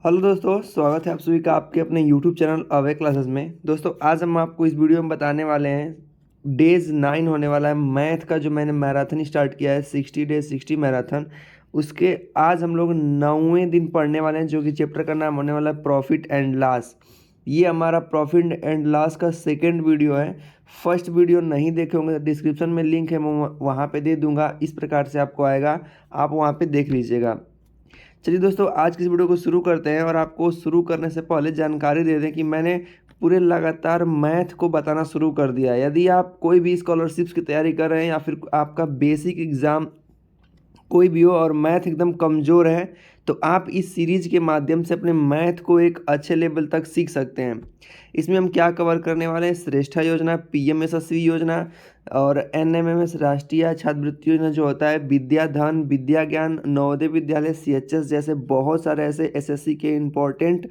Hello दोस्तों, स्वागत है आप सभी का आपके अपने यूट्यूब चैनल अवे क्लासेस में। दोस्तों आज हम आपको इस वीडियो में बताने वाले हैं डेज 9 होने वाला है मैथ का, जो मैंने मैराथन स्टार्ट किया है 60 डेज 60 मैराथन। उसके आज हम लोग 9वें दिन पढ़ने वाले हैं, जो कि चैप्टर का नाम होने वाला है प्रॉफिट एंड लॉस। ये हमारा प्रॉफिट एंड लॉस का सेकेंड वीडियो है। फर्स्ट वीडियो नहीं देखे होंगे तो डिस्क्रिप्शन में लिंक है, मैं वहाँ पे दे दूँगा। इस प्रकार से आपको आएगा, आप वहाँ पे देख लीजिएगा। चलिए दोस्तों, आज की इस वीडियो को शुरू करते हैं। और आपको शुरू करने से पहले जानकारी दे दें कि मैंने पूरे लगातार मैथ को बताना शुरू कर दिया है। यदि आप कोई भी स्कॉलरशिप्स की तैयारी कर रहे हैं या फिर आपका बेसिक एग्ज़ाम कोई भी हो और मैथ एकदम कमज़ोर है, तो आप इस सीरीज़ के माध्यम से अपने मैथ को एक अच्छे लेवल तक सीख सकते हैं। इसमें हम क्या कवर करने वाले हैं? श्रेष्ठा योजना, पीएम यशस्वी योजना और एनएमएमएस राष्ट्रीय छात्रवृत्ति योजना जो होता है, विद्या धन, विद्या ज्ञान, नवोदय विद्यालय, सीएचएस जैसे बहुत सारे ऐसे एसएससी के इम्पोर्टेंट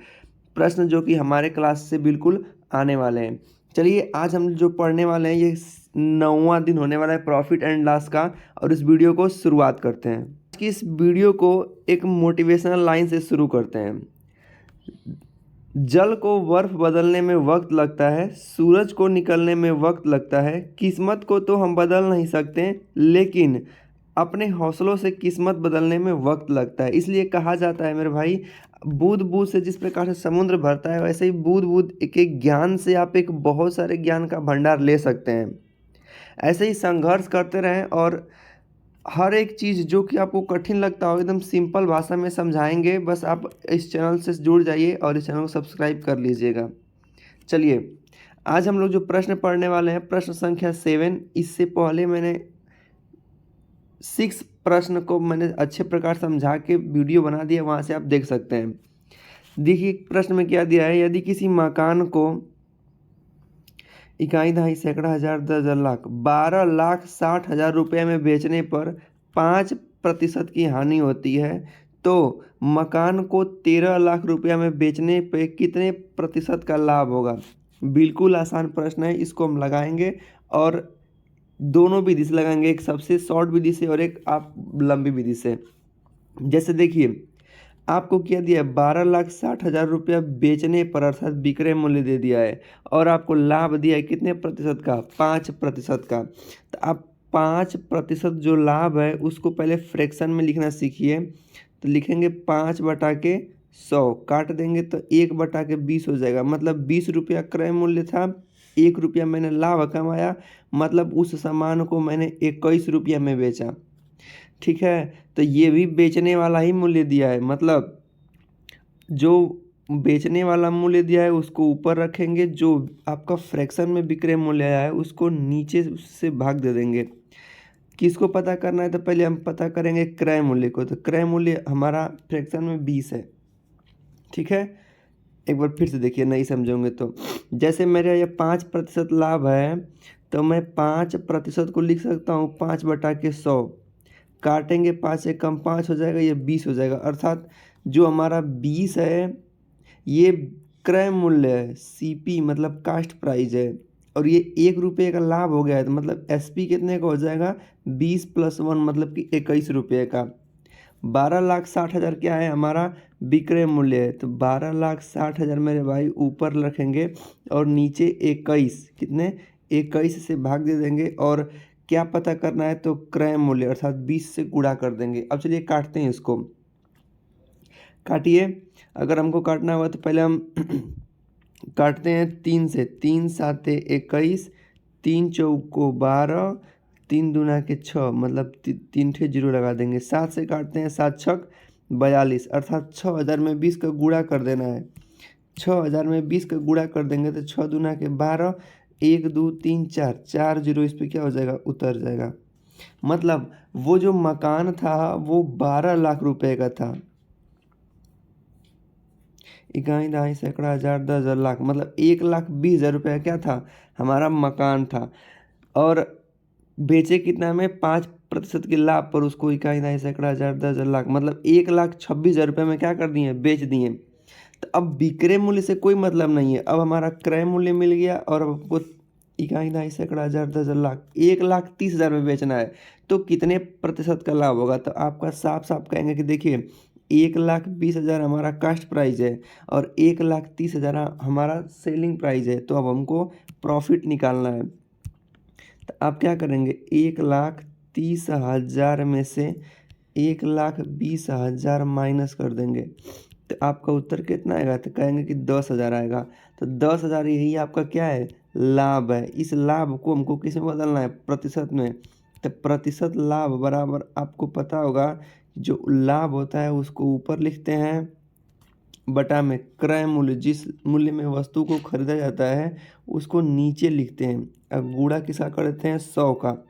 प्रश्न जो कि हमारे क्लास से बिल्कुल आने वाले हैं। चलिए आज हम जो पढ़ने वाले हैं, ये 9वां दिन होने वाला है प्रॉफिट एंड लॉस का, और इस वीडियो को शुरुआत करते हैं। आज की इस वीडियो को एक मोटिवेशनल लाइन से शुरू करते हैं। जल को बर्फ बदलने में वक्त लगता है, सूरज को निकलने में वक्त लगता है, किस्मत को तो हम बदल नहीं सकते, लेकिन अपने हौसलों से किस्मत बदलने में वक्त लगता है। इसलिए कहा जाता है मेरे भाई, बूंद बूंद से जिस प्रकार से समुद्र भरता है, वैसे ही बूंद बूंद एक एक ज्ञान से आप एक बहुत सारे ज्ञान का भंडार ले सकते हैं। ऐसे ही संघर्ष करते रहें और हर एक चीज़ जो कि आपको कठिन लगता हो एकदम सिंपल भाषा में समझाएंगे। बस आप इस चैनल से जुड़ जाइए और इस चैनल को सब्सक्राइब कर लीजिएगा। चलिए आज हम लोग जो प्रश्न पढ़ने वाले हैं, प्रश्न संख्या 7। इससे पहले मैंने 6 प्रश्न को मैंने अच्छे प्रकार समझा के वीडियो बना दिया, वहाँ से आप देख सकते हैं। देखिए प्रश्न में क्या दिया है। यदि किसी मकान को इकाई दहाई सैकड़ा हज़ार 10,000 लाख 12,60,000 रुपये में बेचने पर 5% की हानि होती है, तो मकान को 13 लाख रुपया में बेचने पे कितने प्रतिशत का लाभ होगा? बिल्कुल आसान प्रश्न है, इसको हम लगाएंगे और दोनों विधि से लगाएंगे, एक सबसे शॉर्ट विधि से और एक आप लंबी विधि से। जैसे देखिए, आपको क्या दिया है, 12,60,000 रुपया बेचने पर अर्थात विक्रय मूल्य दे दिया है, और आपको लाभ दिया है कितने प्रतिशत का? 5% का। तो आप 5% जो लाभ है उसको पहले फ्रैक्शन में लिखना सीखिए। तो लिखेंगे 5/100, काट देंगे तो 1/20 हो जाएगा। मतलब 20 रुपया क्रय मूल्य था, 1 रुपया मैंने लाभ कमाया, मतलब उस सामान को मैंने 21 रुपया में बेचा। ठीक है, तो ये भी बेचने वाला ही मूल्य दिया है, मतलब जो बेचने वाला मूल्य दिया है उसको ऊपर रखेंगे, जो आपका फ्रैक्शन में विक्रय मूल्य आया है उसको नीचे से भाग दे देंगे। किसको पता करना है? तो पहले हम पता करेंगे क्रय मूल्य को। तो क्रय मूल्य हमारा फ्रैक्शन में 20 है। ठीक है, एक बार फिर से देखिए, नहीं समझोगे तो। जैसे मेरा ये 5% लाभ है, तो मैं 5% को लिख सकता हूँ 5/100, काटेंगे 5 से कम 5 हो जाएगा, ये 20 हो जाएगा। अर्थात जो हमारा 20 है ये क्रय मूल्य है, सीपी मतलब कास्ट प्राइस है, और ये 1 रुपये का लाभ हो गया है, तो मतलब एसपी कितने का हो जाएगा? 20 + 1 मतलब कि 21 रुपये का। 12,60,000 क्या है हमारा? विक्रय मूल्य है। तो 12,60,000 मेरे भाई ऊपर रखेंगे और नीचे 21, कितने? 21 से भाग दे देंगे, और क्या पता करना है? तो क्रय मूल्य अर्थात 20 से गुणा कर देंगे। अब चलिए काटते हैं इसको, काटिए। अगर हमको काटना हुआ तो पहले हम काटते हैं 3 से। 3 7 21, 3 चौको 12, 3 दूना के 6, मतलब 3 ठे जीरो लगा देंगे। 7 से काटते हैं, 7 छक 42, अर्थात 6,000 में 20 का गुणा कर देना है। 6,000 में 20 का गुणा कर देंगे तो 6 दूना के 12, 1 2 3 4, 4 जीरो इस पर क्या हो जाएगा? उतर जाएगा। मतलब वो जो मकान था वो 12 लाख रुपए का था। इकाई दहाई सैकड़ा हज़ार 10,000 लाख, मतलब 1,20,000 रुपये क्या था? हमारा मकान था। और बेचे कितना में? 5% के लाभ पर उसको इकाई दहाई सैकड़ा हज़ार 10,000 लाख, मतलब 1,26,000 रुपये में क्या कर दिए? बेच दिए। तो अब विक्रय मूल्य से कोई मतलब नहीं है, अब हमारा क्रय मूल्य मिल गया, और अब आपको इकाई दहाई सैकड़ा हज़ार 10,000 लाख 1,30,000 में बेचना है, तो कितने प्रतिशत का लाभ होगा? तो आपका साफ साफ कहेंगे कि देखिए 1,20,000 हमारा कास्ट प्राइस है और 1,30,000 हमारा सेलिंग प्राइस है। तो अब हमको प्रॉफिट निकालना है। तो आप क्या करेंगे, 1,30,000 में से 1,20,000 माइनस कर देंगे तो आपका उत्तर कितना आएगा, तो कहेंगे कि 10,000 आएगा। तो 10,000 यही आपका क्या है, लाभ है। इस लाभ को हमको किस में बदलना है, प्रतिशत में। तो प्रतिशत लाभ बराबर आपको पता होगा, जो लाभ होता है उसको ऊपर लिखते हैं बटा में क्रय मूल्य, जिस मूल्य में वस्तु को खरीदा जाता है उसको नीचे लिखते हैं। अब गुणा किसका करते हैं, 100 का।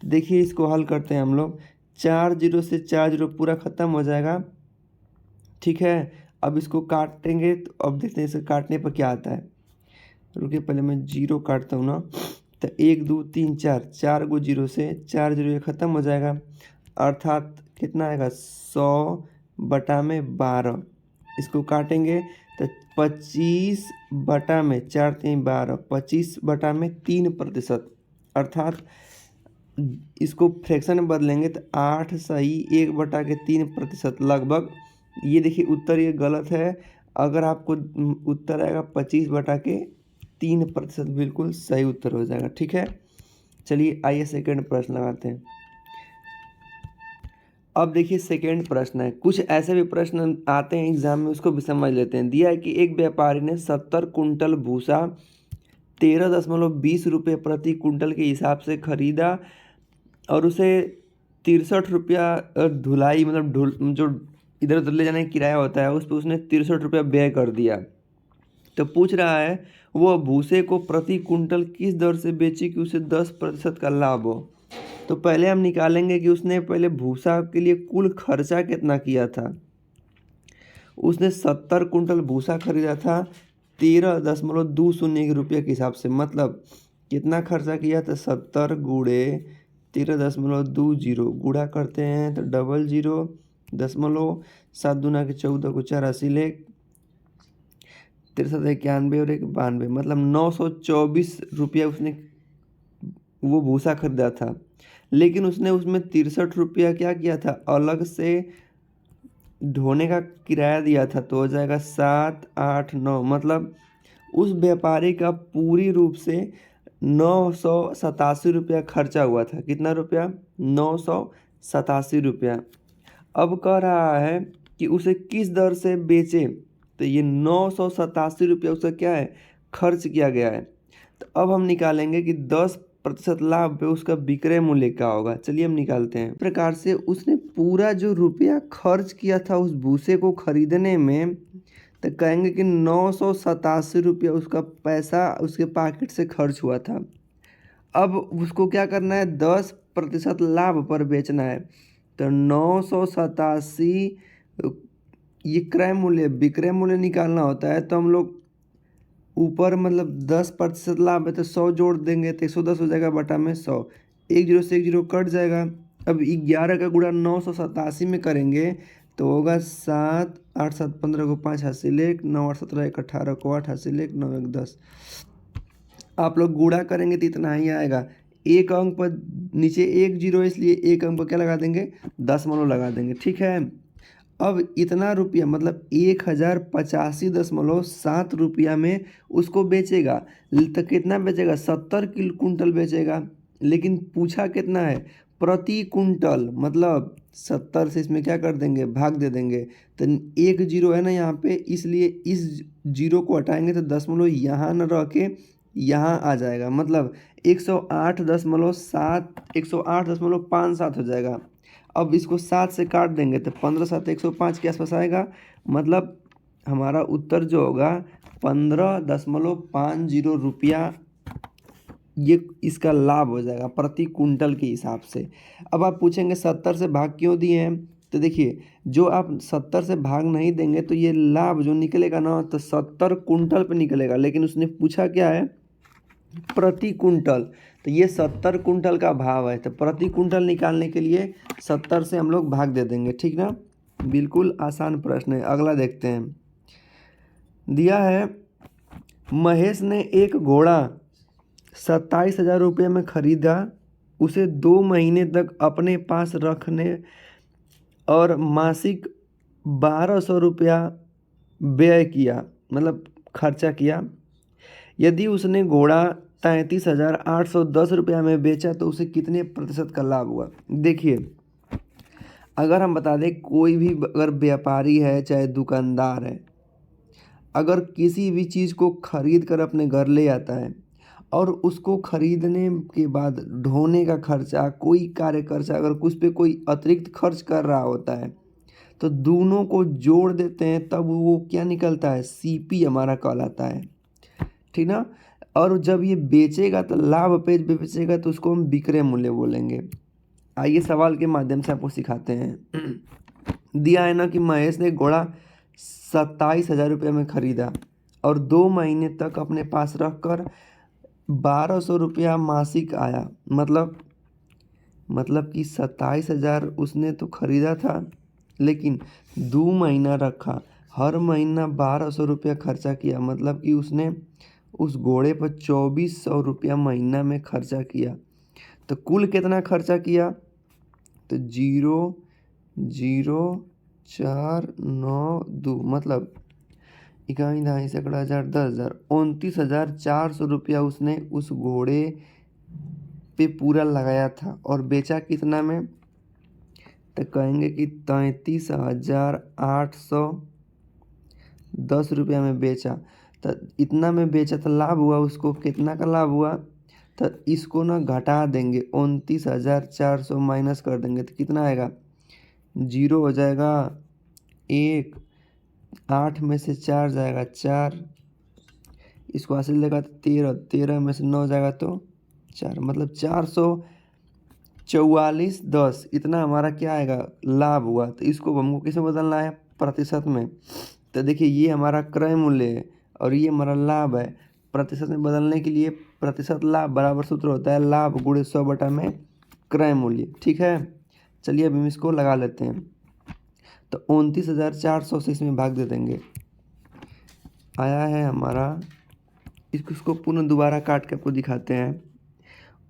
देखिए इसको हल करते हैं हम लोग। 4 जीरो से 4 जीरो पूरा ख़त्म हो जाएगा, ठीक है। अब इसको काटेंगे तो अब देखते हैं इसे काटने पर क्या आता है। रुकिए पहले मैं जीरो काटता हूँ ना। तो 1 2 3 4, 4 गो जीरो से 4 जीरो ये ख़त्म हो जाएगा, अर्थात कितना आएगा, 100 बटा में 12। इसको काटेंगे तो 25 बटा में 4 3 12, 25 बटा में 3%, अर्थात इसको फ्रैक्शन में बदलेंगे तो 8 सही 1 बटा के 3% लगभग। ये देखिए उत्तर ये गलत है। अगर आपको उत्तर आएगा 25 बटा के 3%, बिल्कुल सही उत्तर हो जाएगा, ठीक है। चलिए आइए सेकंड प्रश्न लगाते हैं। अब देखिए सेकंड प्रश्न है, कुछ ऐसे भी प्रश्न आते हैं एग्जाम में, उसको भी समझ लेते हैं। दिया है कि एक व्यापारी ने 70 कुंटल भूसा 13.20 रुपये प्रति कुंटल के हिसाब से खरीदा और उसे 63 रुपया धुलाई, मतलब जो इधर उधर ले जाने का किराया होता है उस पर उसने 63 रुपया व्यय कर दिया। तो पूछ रहा है वो भूसे को प्रति कुंटल किस दर से बेचे कि उसे 10% का लाभ हो। तो पहले हम निकालेंगे कि उसने पहले भूसा के लिए कुल खर्चा कितना किया था। उसने 70 कुंटल भूसा खरीदा था 13.20 रुपये के हिसाब से, मतलब कितना खर्चा किया था, 70 गुणे 13.20 गुणा करते हैं तो 00 7 दूना के 14 को 84 ले 63 91 और 92, मतलब 924 रुपया उसने वो भूसा खरीदा था। लेकिन उसने उसमें 63 रुपया क्या किया था, अलग से ढोने का किराया दिया था। तो हो जाएगा 7 8 9, मतलब उस व्यापारी का पूरी रूप से 987 रुपया खर्चा हुआ था। कितना रुपया, 987 रुपया। अब कह रहा है कि उसे किस दर से बेचे, तो ये 987 रुपया उसका क्या है, खर्च किया गया है। तो अब हम निकालेंगे कि 10% लाभ पे उसका विक्रय मूल्य क्या होगा। चलिए हम निकालते हैं। इस प्रकार से उसने पूरा जो रुपया खर्च किया था उस भूसे को खरीदने में, तो कहेंगे कि 987 रुपया उसका पैसा उसके पॉकेट से खर्च हुआ था। अब उसको क्या करना है, 10% लाभ पर बेचना है। तो 987 ये क्रय मूल्य विक्रय मूल्य निकालना होता है। तो हम लोग ऊपर मतलब 10% लाभ है तो 100 जोड़ देंगे तो 110 हो जाएगा बटा में 100। 1 जीरो से 1 जीरो कट जाएगा। अब 11 का गुणा 987 में करेंगे तो होगा 7 8 7 15 को 5 हासिल 1, 9 8 17 1 18 को 8 हासिल 1, 9 1 10। आप लोग गुणा करेंगे तो इतना ही आएगा। एक अंक पर नीचे 1 जीरो, इसलिए एक अंक पर क्या लगा देंगे, 10 लगा देंगे, ठीक है। अब इतना रुपया मतलब 1085.7 रुपया में उसको बेचेगा। तो कितना बेचेगा, 70 कुंटल बेचेगा। लेकिन पूछा कितना है, प्रति कुंटल, मतलब 70 से इसमें क्या कर देंगे, भाग दे देंगे। तो 1 जीरो है ना यहाँ पे, इसलिए इस जीरो को हटाएंगे तो 10 यहाँ न रह के यहाँ आ जाएगा, मतलब 108.57 हो जाएगा। अब इसको 7 से काट देंगे तो 15 7 105 के आसपास आएगा, मतलब हमारा उत्तर जो होगा 15.50 रुपया ये इसका लाभ हो जाएगा प्रति कुंटल के हिसाब से। अब आप पूछेंगे 70 से भाग क्यों दिए हैं, तो देखिए जो आप 70 से भाग नहीं देंगे तो ये लाभ जो निकलेगा ना तो 70 कुंटल पे निकलेगा। लेकिन उसने पूछा क्या है, प्रति कुंटल, तो ये 70 कुंटल का भाव है। तो प्रति कुंटल निकालने के लिए 70 से हम लोग भाग दे देंगे, ठीक ना। बिल्कुल आसान प्रश्न है। अगला देखते हैं। दिया है महेश ने एक घोड़ा 27,000 रुपये में खरीदा, उसे 2 महीने तक अपने पास रखने और मासिक 1200 रुपया व्यय किया, मतलब खर्चा किया। यदि उसने घोड़ा 33,810 रुपया में बेचा तो उसे कितने प्रतिशत का लाभ हुआ? देखिए, अगर हम बता दें कोई भी अगर व्यापारी है चाहे दुकानदार है, अगर किसी भी चीज़ को खरीद कर अपने घर ले आता है और उसको खरीदने के बाद ढोने का खर्चा, कोई कार्य खर्चा, अगर उस पे कोई अतिरिक्त खर्च कर रहा होता है तो दोनों को जोड़ देते हैं, तब वो क्या निकलता है? सीपी हमारा कहलाता है, ठीक ना। और जब ये बेचेगा तो लाभ पे बेचेगा तो उसको हम विक्रय मूल्य बोलेंगे। आइए सवाल के माध्यम से आपको सिखाते हैं। दिया है ना कि महेश ने घोड़ा 27,000 रुपये में खरीदा और 2 महीने तक अपने पास रखकर 1200 रुपया मासिक आया। मतलब कि 27,000 उसने तो खरीदा था, लेकिन 2 महीना रखा, हर महीना 1200 रुपया खर्चा किया, मतलब कि उसने उस घोड़े पर 2400 रुपया महीना में खर्चा किया। तो कुल कितना खर्चा किया? तो 0,0,492 मतलब इकाई दहाई सैकड़ा हज़ार 10,000 29,400 रुपया उसने उस घोड़े पे पूरा लगाया था और बेचा कितना में? तो कहेंगे कि 33,810 रुपया में बेचा। तो इतना में बेचा तो लाभ हुआ उसको, कितना का लाभ हुआ? तो इसको ना घटा देंगे, 29,400 माइनस कर देंगे तो कितना आएगा? 0 हो जाएगा, 1, 8 में से 4 जाएगा 4, इसको हासिल लेगा तो 13, 13 में से 9 जाएगा तो 4, मतलब 444.10 इतना हमारा क्या आएगा? लाभ हुआ। तो इसको हमको किसमें बदलना है? प्रतिशत में। तो देखिए, ये हमारा क्रय मूल्य है और ये हमारा लाभ है। प्रतिशत में बदलने के लिए प्रतिशत लाभ बराबर सूत्र होता है लाभ गुणे 100 बटा में क्रय मूल्य, ठीक है। चलिए अब हम इसको लगा लेते हैं। तो 29,400 से इसमें भाग दे देंगे, आया है हमारा, इसको पुनः दोबारा काट के आपको दिखाते हैं।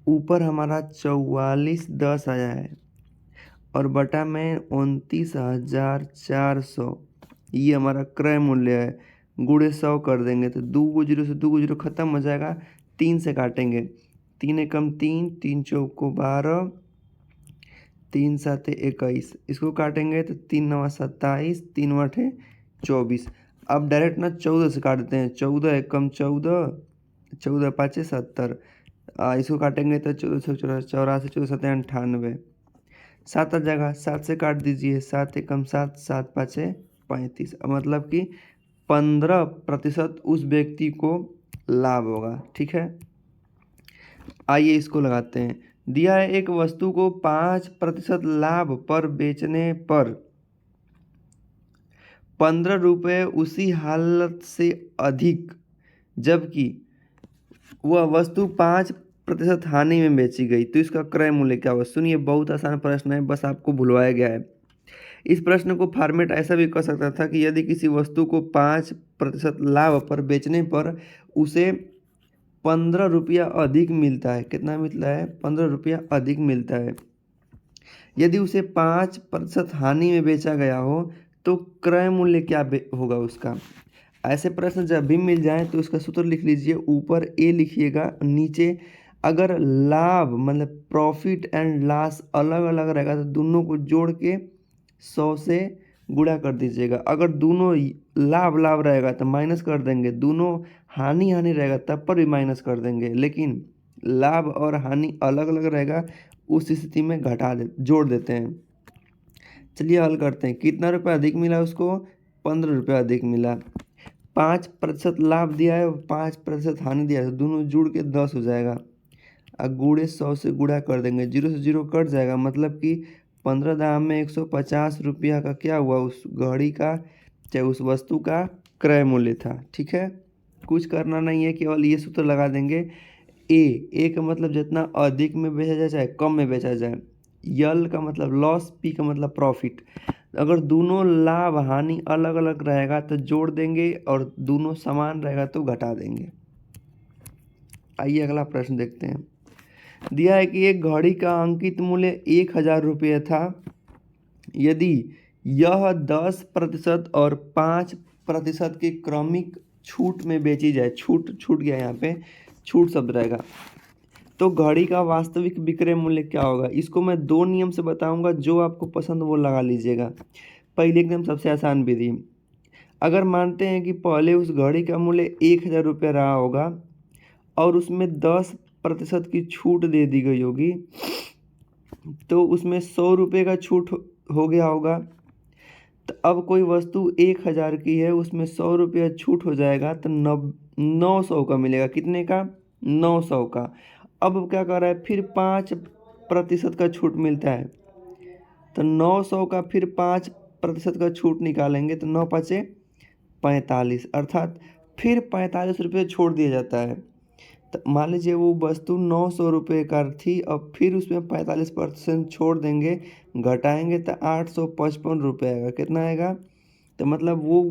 ऊपर हमारा 4410 आया है और बटा में 29,400, ये हमारा क्रय मूल्य है, गुणे 100 कर देंगे तो 2 जीरो से 2 जीरो खत्म हो जाएगा, 3 से काटेंगे, 3 एकम 3, 3 चौको 12, 3 साते 21, इसको काटेंगे तो 3 नवा 27, 3 आठे 24। अब डायरेक्ट ना 14 से काट देते हैं, 14 एकम 14, 14 पाँचे 70, इसको काटेंगे तो 14 84, 14 सत्ते 98, 7 आ जाएगा, 7 से काट दीजिए, 7 एकम 7, 7 पाँचे 35, मतलब कि 15% उस व्यक्ति को लाभ होगा, ठीक है। आइए इसको लगाते हैं। दिया है एक वस्तु को 5% लाभ पर बेचने पर 15 रुपये उसी हालत से अधिक, जबकि वह वस्तु 5% हानि में बेची गई तो इसका क्रय मूल्य क्या होगा? सुनिए, बहुत आसान प्रश्न है, बस आपको भुलवाया गया है। इस प्रश्न को फॉर्मेट ऐसा भी कर सकता था कि यदि किसी वस्तु को 5% लाभ पर बेचने पर उसे 15 रुपया अधिक मिलता है। कितना मिलता है? 15 रुपया अधिक मिलता है। यदि उसे 5% हानि में बेचा गया हो तो क्रय मूल्य क्या होगा उसका? ऐसे प्रश्न जब भी मिल जाए तो उसका सूत्र लिख लीजिए, ऊपर ए लिखिएगा, नीचे अगर लाभ मतलब प्रॉफिट एंड लॉस अलग अलग रहेगा तो दोनों को जोड़ के 100 से गुणा कर दीजिएगा। अगर दोनों लाभ लाभ रहेगा तो माइनस कर देंगे, दोनों हानि हानि रहेगा तब पर भी माइनस कर देंगे, लेकिन लाभ और हानि अलग अलग रहेगा उस स्थिति में जोड़ देते हैं। चलिए हल करते हैं। कितना रुपया अधिक मिला उसको? 15 रुपया अधिक मिला। 5% लाभ दिया है और 5% हानि दिया है, तो दोनों जुड़ के 10 हो जाएगा। अब गुणे 100 से गुणा कर देंगे, 0 से 0 कट जाएगा, मतलब कि 15 दाम में 150 रुपया का क्या हुआ? उस घड़ी का चाहे उस वस्तु का क्रय मूल्य था, ठीक है। कुछ करना नहीं है, केवल ये सूत्र लगा देंगे। ए का मतलब जितना अधिक में बेचा जाए चाहे कम में बेचा जाए, यल का मतलब लॉस, पी का मतलब प्रॉफिट। अगर दोनों लाभ हानि अलग अलग रहेगा तो जोड़ देंगे और दोनों समान रहेगा तो घटा देंगे। आइए अगला प्रश्न देखते हैं। दिया है कि एक घड़ी का अंकित मूल्य 1,000 रुपये था। यदि यह 10% और 5% की क्रमिक छूट में बेची जाए। छूट छूट गया, यहाँ पे छूट शब्द रहेगा। तो घड़ी का वास्तविक विक्रय मूल्य क्या होगा, इसको मैं 2 नियम से बताऊंगा, जो आपको पसंद वो लगा लीजिएगा। पहले एकदम सबसे आसान विधि, अगर मानते हैं कि पहले उस घड़ी का मूल्य 1000 रुपये रहा होगा और उसमें 10% की छूट दे दी गई होगी, तो उसमें 100 रुपये का छूट हो गया होगा। तो अब कोई वस्तु 1000 की है, उसमें 100 रुपये छूट हो जाएगा, तो 900 का मिलेगा। कितने का? 900 का। अब क्या कर रहा है, फिर 5% का छूट मिलता है, तो 900 का फिर 5% का छूट निकालेंगे तो 9 पचे 45, अर्थात फिर 45 रुपये छोड़ दिया जाता है। तो मान लीजिए वो वस्तु 900 रुपये का थी, अब फिर उसमें 45% छोड़ देंगे, घटाएंगे तो 855 रुपये आएगा। कितना आएगा? तो मतलब वो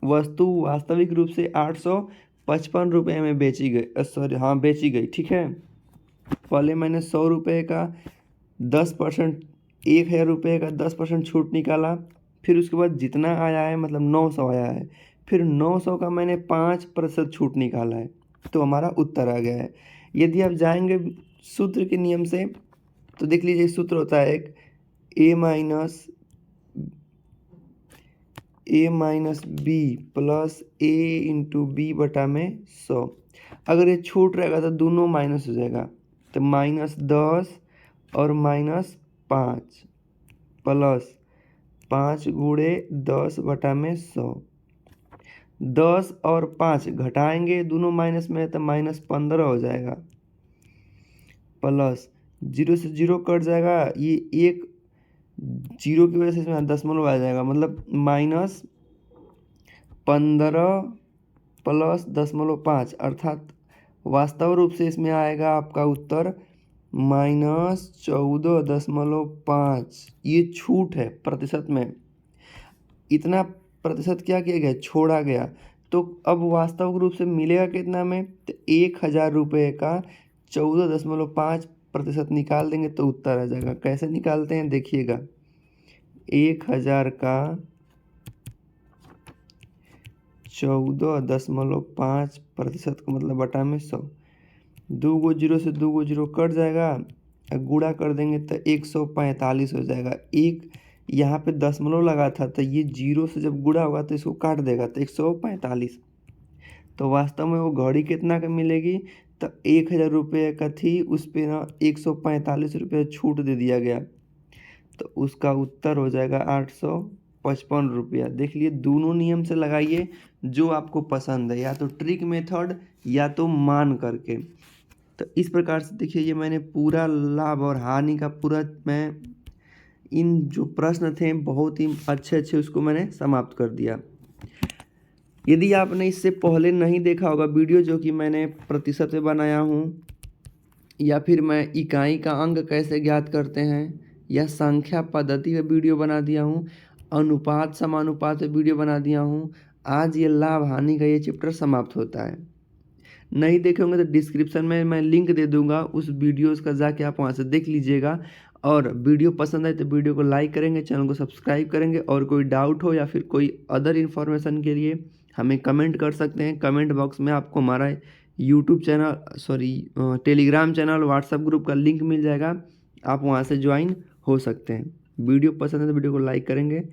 वस्तु वास्तविक रूप से 855 रुपये में बेची गई, सॉरी हाँ बेची गई, ठीक है। पहले मैंने 100 रुपये का 10%, 1000 रुपये का 10% छूट निकाला, फिर उसके बाद जितना आया है मतलब 900 आया है, फिर 900 का मैंने 5% छूट निकाला है, तो हमारा उत्तर आ गया है। यदि आप जाएंगे सूत्र के नियम से, तो देख लीजिए सूत्र होता है एक ए माइनस बी प्लस ए इंटू बी बटा में 100। अगर ये छूट रहेगा तो दोनों माइनस हो जाएगा, तो -10 और -5 प्लस 5 गुणे 10 बटा में 100। 10 और 5 घटाएंगे दोनों माइनस में, तो -15 हो जाएगा, प्लस 0 से 0 कट जाएगा, ये एक 0 की वजह से इसमें दशमलव आ जाएगा, मतलब -15 प्लस 0.5, अर्थात वास्तव रूप से इसमें आएगा आपका उत्तर -14.5। ये छूट है प्रतिशत में, इतना प्रतिशत क्या किया गया, छोड़ा गया। तो अब वास्तविक रूप से मिलेगा कितना में, तो 1000 रुपये का 14.5% निकाल देंगे तो उत्तर आ जाएगा। कैसे निकालते हैं देखिएगा, 1000 का 14.5% का मतलब बटा में 100, 2 गो 0 से 2 गो 0 कट जाएगा, गुणा कर देंगे तो 145 हो जाएगा। एक यहाँ पे दशमलव लगा था, तो ये 0 से जब गुणा होगा तो इसको काट देगा, तो 145। तो वास्तव में वो घड़ी कितना का मिलेगी, तो 1000 रुपये का थी, उस पर ना 145 रुपये छूट दे दिया गया, तो उसका उत्तर हो जाएगा 855 रुपया। देख लिए, दोनों नियम से लगाइए जो आपको पसंद है, या तो ट्रिक मेथड या तो मान करके। तो इस प्रकार से देखिए, ये मैंने पूरा लाभ और हानि का पूरा मैं इन जो प्रश्न थे बहुत ही अच्छे उसको मैंने समाप्त कर दिया। यदि आपने इससे पहले नहीं देखा होगा वीडियो, जो कि मैंने प्रतिशत में बनाया हूँ, या फिर मैं इकाई का अंग कैसे ज्ञात करते हैं, या संख्या पद्धति में वीडियो बना दिया हूँ, अनुपात समानुपात में वीडियो बना दिया हूँ, आज ये लाभ हानि का ये चैप्टर समाप्त होता है। नहीं देखे होंगे तो डिस्क्रिप्शन में मैं लिंक दे दूंगा उस वीडियोस का, जाके आप वहाँ से देख लीजिएगा। और वीडियो पसंद आए तो वीडियो को लाइक करेंगे, चैनल को सब्सक्राइब करेंगे, और कोई डाउट हो या फिर कोई अदर इन्फॉर्मेशन के लिए हमें कमेंट कर सकते हैं। कमेंट बॉक्स में आपको हमारा YouTube channel, Telegram channel, WhatsApp group का लिंक मिल जाएगा, आप वहाँ से ज्वाइन हो सकते हैं। वीडियो पसंद है तो वीडियो को लाइक करेंगे।